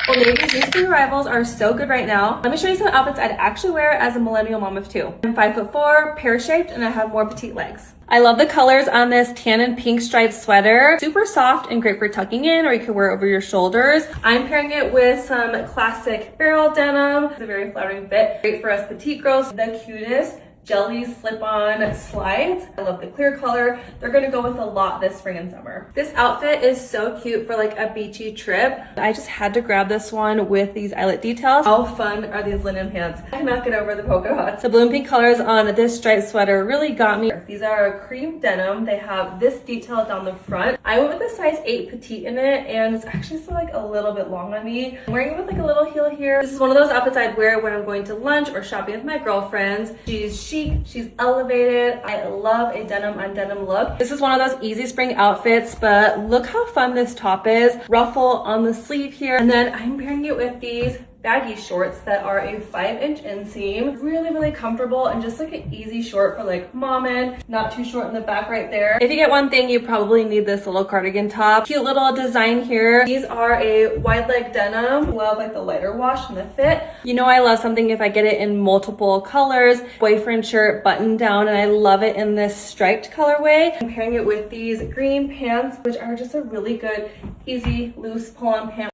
Well, ladies, these new arrivals are so good right now. Let me show you some outfits I'd actually wear as a millennial mom of two. I'm 5'4", pear-shaped, and I have more petite legs. I love the colors on this tan and pink striped sweater. Super soft and great for tucking in, or you can wear it over your shoulders. I'm pairing it with some classic barrel denim. It's a very flattering fit. Great for us petite girls. The cutest jelly slip-on slides. I love the clear color. They're gonna go with a lot this spring and summer. This outfit is so cute for like a beachy trip. I just had to grab this one with these eyelet details. How fun are these linen pants? I cannot get over the polka dots. The blue and pink colors on this striped sweater really got me. These are cream denim. They have this detail down the front. I went with a size 8 petite in it, and it's actually still like a little bit long on me. I'm wearing it with like a little heel here. This is one of those outfits I'd wear when I'm going to lunch or shopping with my girlfriends. She's chic, she's elevated. I love a denim on denim look. This is one of those easy spring outfits, but look how fun this top is. Ruffle on the sleeve here. And then I'm pairing it with these baggy shorts that are a 5-inch inseam. Really comfortable and just like an easy short for like momming, not too short in the back right there. If you get one thing, you probably need this little cardigan top. Cute little design here. These are a wide leg denim. Love like the lighter wash and the fit. You know I love something if I get it in multiple colors. Boyfriend shirt, button down, and I love it in this striped colorway. I'm pairing it with these green pants, which are just a really good, easy, loose pull-on pant